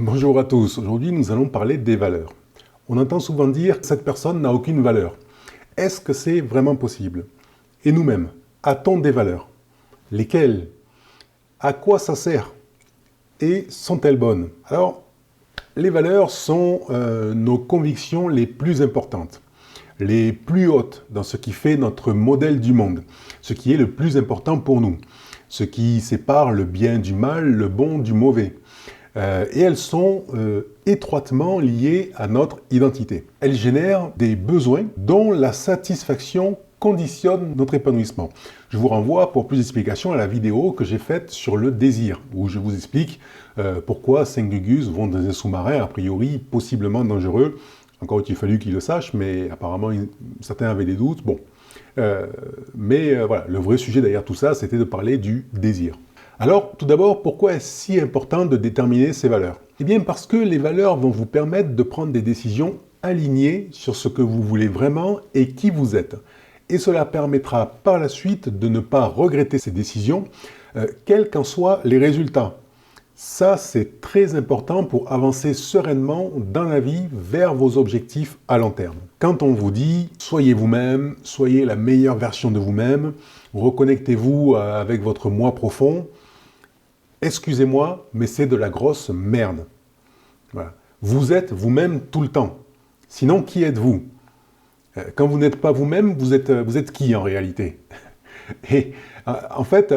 Bonjour à tous, aujourd'hui nous allons parler des valeurs. On entend souvent dire que cette personne n'a aucune valeur. Est-ce que c'est vraiment possible? Et nous-mêmes, a-t-on des valeurs? Lesquelles? À quoi ça sert? Et sont-elles bonnes? Alors, les valeurs sont nos convictions les plus importantes, les plus hautes dans ce qui fait notre modèle du monde, ce qui est le plus important pour nous, ce qui sépare le bien du mal, le bon du mauvais. Et elles sont étroitement liées à notre identité. Elles génèrent des besoins dont la satisfaction conditionne notre épanouissement. Je vous renvoie pour plus d'explications à la vidéo que j'ai faite sur le désir, où je vous explique pourquoi 5 Gugus vont dans un sous-marin a priori possiblement dangereux. Encore il fallu qu'ils le sachent, mais apparemment certains avaient des doutes. Bon. Voilà, le vrai sujet derrière tout ça, c'était de parler du désir. Alors, tout d'abord, pourquoi est-ce si important de déterminer ces valeurs? Eh bien, parce que les valeurs vont vous permettre de prendre des décisions alignées sur ce que vous voulez vraiment et qui vous êtes. Et cela permettra par la suite de ne pas regretter ces décisions, quels qu'en soient les résultats. Ça, c'est très important pour avancer sereinement dans la vie vers vos objectifs à long terme. Quand on vous dit « soyez vous-même, soyez la meilleure version de vous-même, reconnectez-vous avec votre moi profond », excusez-moi, mais c'est de la grosse merde. Voilà. Vous êtes vous-même tout le temps. Sinon, qui êtes-vous? Quand vous n'êtes pas vous-même, vous êtes qui en réalité? Et en fait,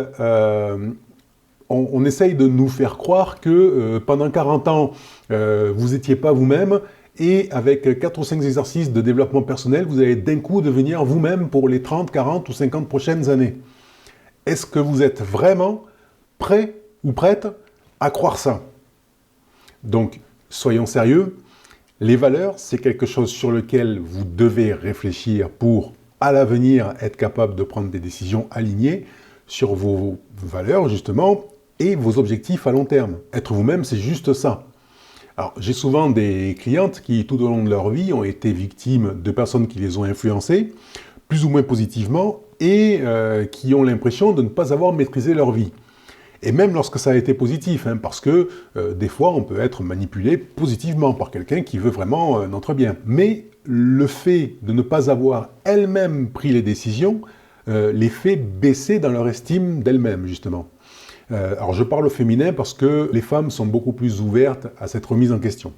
on essaye de nous faire croire que pendant 40 ans, vous n'étiez pas vous-même, et avec 4 ou 5 exercices de développement personnel, vous allez d'un coup devenir vous-même pour les 30, 40 ou 50 prochaines années. Est-ce que vous êtes vraiment prêt ou prête à croire ça? Donc, soyons sérieux, les valeurs, c'est quelque chose sur lequel vous devez réfléchir pour, à l'avenir, être capable de prendre des décisions alignées sur vos valeurs, justement, et vos objectifs à long terme. Être vous-même, c'est juste ça. Alors, j'ai souvent des clientes qui, tout au long de leur vie, ont été victimes de personnes qui les ont influencées, plus ou moins positivement, et qui ont l'impression de ne pas avoir maîtrisé leur vie. Et même lorsque ça a été positif, parce que des fois, on peut être manipulé positivement par quelqu'un qui veut vraiment notre bien. Mais le fait de ne pas avoir elles-mêmes pris les décisions les fait baisser dans leur estime d'elles-mêmes, justement. Alors je parle au féminin parce que les femmes sont beaucoup plus ouvertes à cette remise en question.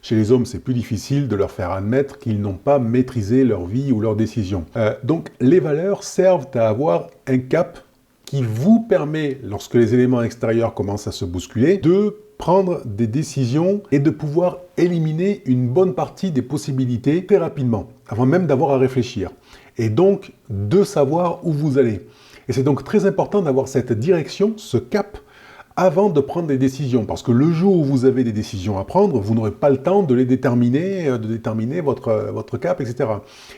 Chez les hommes, c'est plus difficile de leur faire admettre qu'ils n'ont pas maîtrisé leur vie ou leurs décisions. Donc les valeurs servent à avoir un cap qui vous permet, lorsque les éléments extérieurs commencent à se bousculer, de prendre des décisions et de pouvoir éliminer une bonne partie des possibilités très rapidement, avant même d'avoir à réfléchir. Et donc, de savoir où vous allez. Et c'est donc très important d'avoir cette direction, ce cap, avant de prendre des décisions. Parce que le jour où vous avez des décisions à prendre, vous n'aurez pas le temps de les déterminer, votre cap, etc.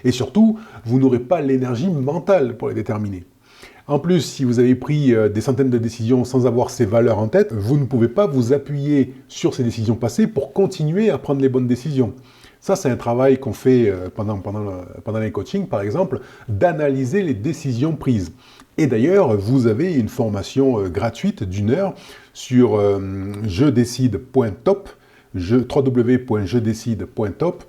Et surtout, vous n'aurez pas l'énergie mentale pour les déterminer. En plus, si vous avez pris des centaines de décisions sans avoir ces valeurs en tête, vous ne pouvez pas vous appuyer sur ces décisions passées pour continuer à prendre les bonnes décisions. Ça, c'est un travail qu'on fait pendant les coachings, par exemple, d'analyser les décisions prises. Et d'ailleurs, vous avez une formation gratuite d'1 heure sur jedécide.top, www.jedécide.top,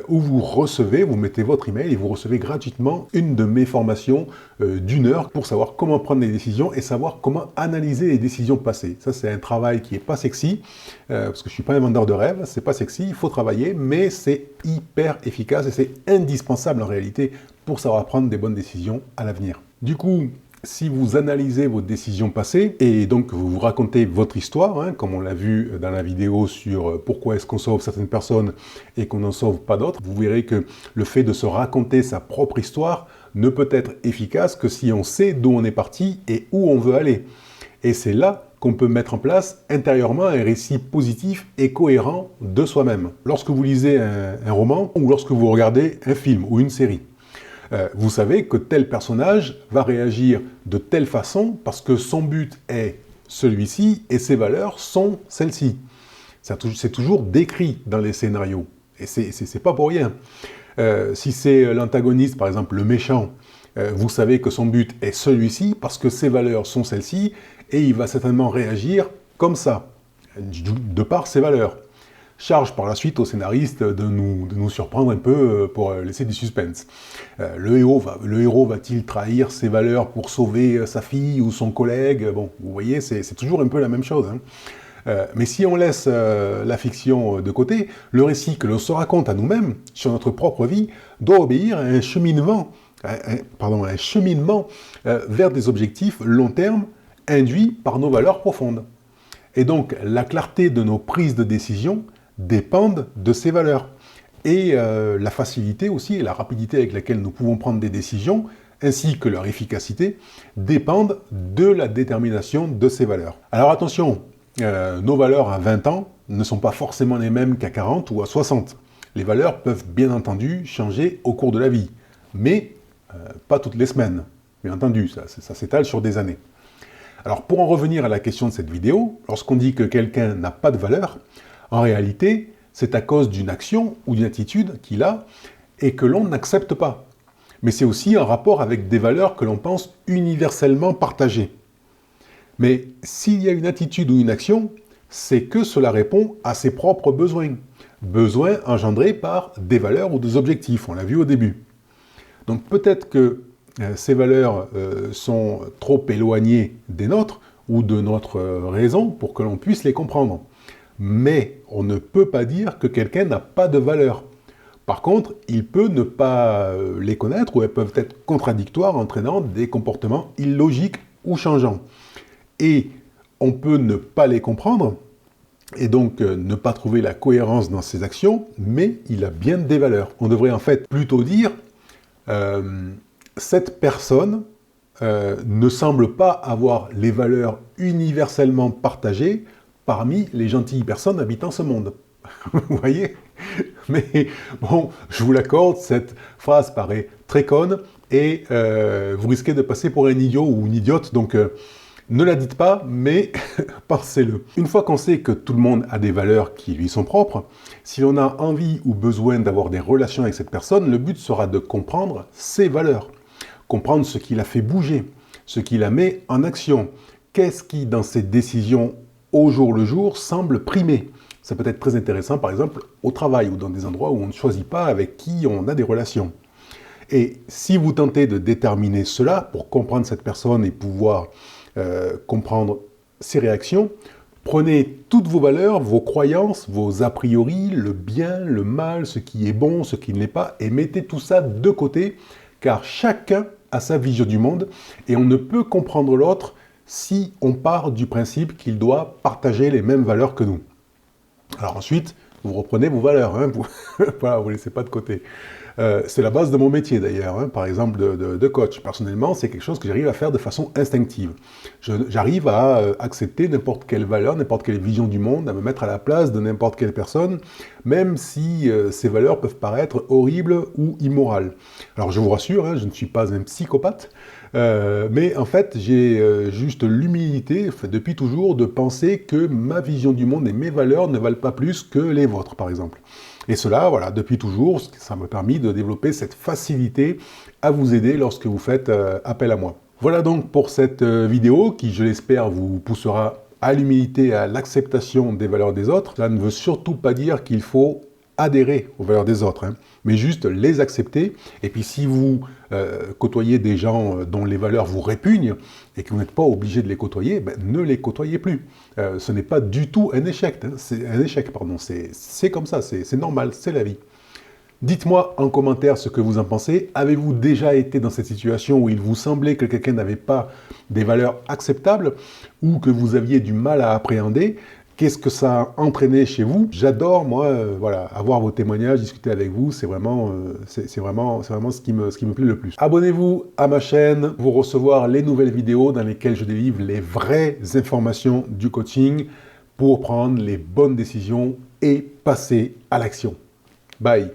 où vous mettez votre email et vous recevez gratuitement une de mes formations d'1 heure pour savoir comment prendre des décisions et savoir comment analyser les décisions passées. Ça, c'est un travail qui n'est pas sexy, parce que je ne suis pas un vendeur de rêves, c'est pas sexy, il faut travailler, mais c'est hyper efficace et c'est indispensable en réalité pour savoir prendre des bonnes décisions à l'avenir. Du coup, si vous analysez vos décisions passées, et donc vous vous racontez votre histoire, comme on l'a vu dans la vidéo sur pourquoi est-ce qu'on sauve certaines personnes et qu'on n'en sauve pas d'autres, vous verrez que le fait de se raconter sa propre histoire ne peut être efficace que si on sait d'où on est parti et où on veut aller. Et c'est là qu'on peut mettre en place intérieurement un récit positif et cohérent de soi-même. Lorsque vous lisez un roman ou lorsque vous regardez un film ou une série, vous savez que tel personnage va réagir de telle façon parce que son but est celui-ci et ses valeurs sont celles-ci. C'est toujours décrit dans les scénarios et c'est pas pour rien. Si c'est l'antagoniste, par exemple le méchant, vous savez que son but est celui-ci parce que ses valeurs sont celles-ci et il va certainement réagir comme ça. de par ses valeurs. Charge par la suite au scénariste de nous surprendre un peu pour laisser du suspense. Le héros va-t-il trahir ses valeurs pour sauver sa fille ou son collègue? Bon, vous voyez, c'est toujours un peu la même chose. Mais si on laisse la fiction de côté, le récit que l'on se raconte à nous-mêmes sur notre propre vie doit obéir à un cheminement, vers des objectifs long terme induits par nos valeurs profondes. Et donc, la clarté de nos prises de décision dépendent de ces valeurs. Et la facilité aussi et la rapidité avec laquelle nous pouvons prendre des décisions, ainsi que leur efficacité, dépendent de la détermination de ces valeurs. Alors attention, nos valeurs à 20 ans ne sont pas forcément les mêmes qu'à 40 ou à 60. Les valeurs peuvent bien entendu changer au cours de la vie, mais pas toutes les semaines. Bien entendu, ça s'étale sur des années. Alors pour en revenir à la question de cette vidéo, lorsqu'on dit que quelqu'un n'a pas de valeur, en réalité, c'est à cause d'une action ou d'une attitude qu'il a et que l'on n'accepte pas. Mais c'est aussi en rapport avec des valeurs que l'on pense universellement partagées. Mais s'il y a une attitude ou une action, c'est que cela répond à ses propres besoins. Besoins engendrés par des valeurs ou des objectifs, on l'a vu au début. Donc peut-être que ces valeurs sont trop éloignées des nôtres ou de notre raison pour que l'on puisse les comprendre. Mais on ne peut pas dire que quelqu'un n'a pas de valeur. Par contre, il peut ne pas les connaître ou elles peuvent être contradictoires, entraînant des comportements illogiques ou changeants. Et on peut ne pas les comprendre, et donc ne pas trouver la cohérence dans ses actions, mais il a bien des valeurs. On devrait en fait plutôt dire, cette personne ne semble pas avoir les valeurs universellement partagées parmi les gentilles personnes habitant ce monde. Vous voyez? Mais bon, je vous l'accorde, cette phrase paraît très conne, et vous risquez de passer pour un idiot ou une idiote, donc ne la dites pas, mais pensez-le. Une fois qu'on sait que tout le monde a des valeurs qui lui sont propres, si l'on a envie ou besoin d'avoir des relations avec cette personne, le but sera de comprendre ses valeurs, comprendre ce qui la fait bouger, ce qui la met en action, qu'est-ce qui, dans ses décisions au jour le jour, semble primer. Ça peut être très intéressant, par exemple, au travail ou dans des endroits où on ne choisit pas avec qui on a des relations. Et si vous tentez de déterminer cela pour comprendre cette personne et pouvoir comprendre ses réactions, prenez toutes vos valeurs, vos croyances, vos a priori, le bien, le mal, ce qui est bon, ce qui ne l'est pas, et mettez tout ça de côté, car chacun a sa vision du monde, et on ne peut comprendre l'autre si on part du principe qu'il doit partager les mêmes valeurs que nous. Alors ensuite, vous reprenez vos valeurs, hein, voilà, vous ne laissez pas de côté. C'est la base de mon métier d'ailleurs, hein, par exemple de coach. Personnellement, c'est quelque chose que j'arrive à faire de façon instinctive. J'arrive à accepter n'importe quelle valeur, n'importe quelle vision du monde, à me mettre à la place de n'importe quelle personne, même si ces valeurs peuvent paraître horribles ou immorales. Alors je vous rassure, hein, je ne suis pas un psychopathe, mais en fait j'ai juste l'humilité, depuis toujours, de penser que ma vision du monde et mes valeurs ne valent pas plus que les vôtres, par exemple. Et cela, voilà, depuis toujours, ça m'a permis de développer cette facilité à vous aider lorsque vous faites appel à moi. Voilà donc pour cette vidéo qui, je l'espère, vous poussera à l'humilité et à l'acceptation des valeurs des autres. Cela ne veut surtout pas dire qu'il faut adhérer aux valeurs des autres, hein, mais juste les accepter. Et puis si vous côtoyez des gens dont les valeurs vous répugnent et que vous n'êtes pas obligé de les côtoyer, ben, ne les côtoyez plus. Ce n'est pas du tout un échec, hein, c'est comme ça, c'est normal, c'est la vie. Dites-moi en commentaire ce que vous en pensez. Avez-vous déjà été dans cette situation où il vous semblait que quelqu'un n'avait pas des valeurs acceptables ou que vous aviez du mal à appréhender? Qu'est-ce que ça a entraîné chez vous? J'adore, moi, voilà, avoir vos témoignages, discuter avec vous, c'est vraiment ce qui me plaît le plus. Abonnez-vous à ma chaîne pour recevoir les nouvelles vidéos dans lesquelles je délivre les vraies informations du coaching pour prendre les bonnes décisions et passer à l'action. Bye!